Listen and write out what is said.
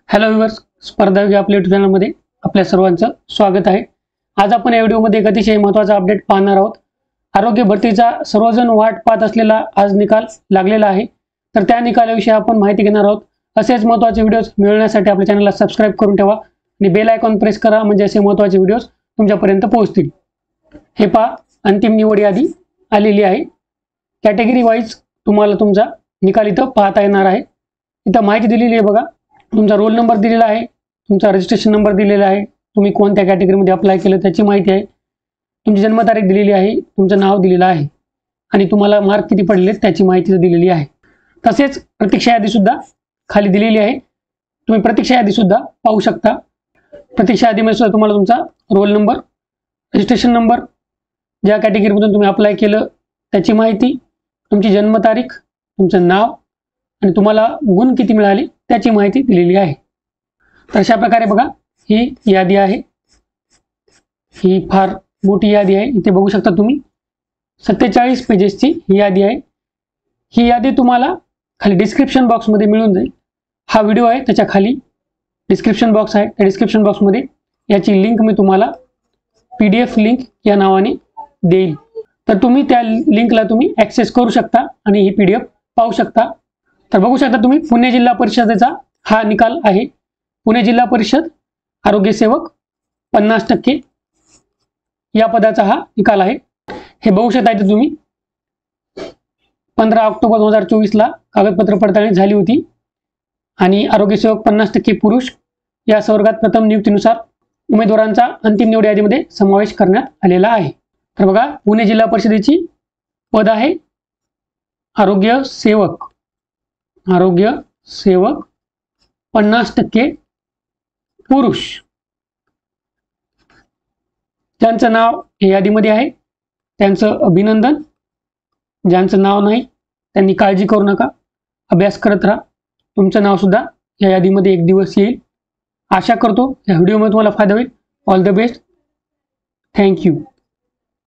Hello viewers, स्पर्धा योगी आपल्या YouTube चॅनलमध्ये आपल्या सर्वांचं स्वागत आहे। आज आपण या व्हिडिओमध्ये एक अतिशय महत्त्वाचा अपडेट पाहणार आहोत। आरोग्य भरतीचा सर्वजण वाट पाहत असलेला आज निकाल लागलेला आहे, तर त्या निकालाविषयी आपण माहिती घेणार आहोत। असेच महत्त्वाचे व्हिडिओज मिळवण्यासाठी आपल्या चॅनलला सबस्क्राइब करून ठेवा आणि बेल आयकॉन प्रेस करा, म्हणजे असे महत्त्वाचे व्हिडिओज तुमच्यापर्यंत पोहोचतील। हे पहा, अंतिम निवड यादी आलेली आहे। कॅटेगरी वाईज तुम्हाला तुमचा निकाल इथं पाहता येणार आहे। इथं माहिती दिलेली आहे बघा। तुमचा रोल नंबर दिलेला आहे, तुमचा रजिस्ट्रेशन नंबर दिलेला आहे, तुम्ही कोणत्या कॅटेगरीमध्ये अप्लाय केलं त्याची माहिती आहे, तुमची जन्मतारीख दिलेली आहे, तुमचं नाव दिलेलं आहे आणि तुम्हाला मार्क किती पडले त्याची माहिती दिलेली आहे। तसेच प्रतीक्षा यादी सुद्धा खाली दिलेली आहे, तुम्ही प्रतीक्षा यादी सुद्धा पाहू शकता। प्रतीक्षा यादीमध्ये सुद्धा तुम्हाला तुमचा रोल नंबर, रजिस्ट्रेशन नंबर, ज्या कॅटेगरीमधून तुम्ही अप्लाय केलं त्याची माहिती, तुमची जन्मतारीख, तुमचं नाव आणि तुम्हाला गुण किती मिळाले त्याची माहिती दिलेली आहे। तर अशा प्रकारे बघा ही यादी आहे। ही फार मोठी यादी आहे, इथे बघू शकता तुम्ही 47 पेजेसची ही यादी आहे। ही यादी तुम्हाला खाली डिस्क्रिप्शन बॉक्समध्ये मिळून जाईल। हा व्हिडिओ आहे त्याच्या खाली डिस्क्रिप्शन बॉक्स आहे, त्या डिस्क्रिप्शन बॉक्समध्ये याची लिंक मी तुम्हाला PDF लिंक या नावाने देईल, तर तुम्ही त्या लिंकला तुम्ही ॲक्सेस करू शकता आणि ही PDF पाहू शकता। तर बघू शकता तुम्ही पुणे जिल्हा परिषदेचा हा निकाल आहे। पुणे जिल्हा परिषद आरोग्य सेवक 50% या पदाचा हा निकाल आहे। हे बघू शकता इथे तुम्ही 15 ऑक्टोबर 2024 ला कागदपत्र पडताळणी झाली होती आणि आरोग्य सेवक 50% पुरुष या संवर्गात प्रथम नियुक्तीनुसार उमेदवारांचा अंतिम निवड यादीमध्ये समावेश करण्यात आलेला आहे। तर बघा, पुणे जिल्हा परिषदेची पद आहे आरोग्य सेवक 50% पुरुष। ज्यांचं नाव या यादीमध्ये आहे त्यांचं अभिनंदन, ज्यांचं नाव नाही त्यांनी काळजी करू नका, अभ्यास करत राहा, तुमचं नाव सुद्धा या यादीमध्ये एक दिवस येईल। आशा करतो या व्हिडिओमध्ये तुम्हाला फायदा होईल। All the best, thank you.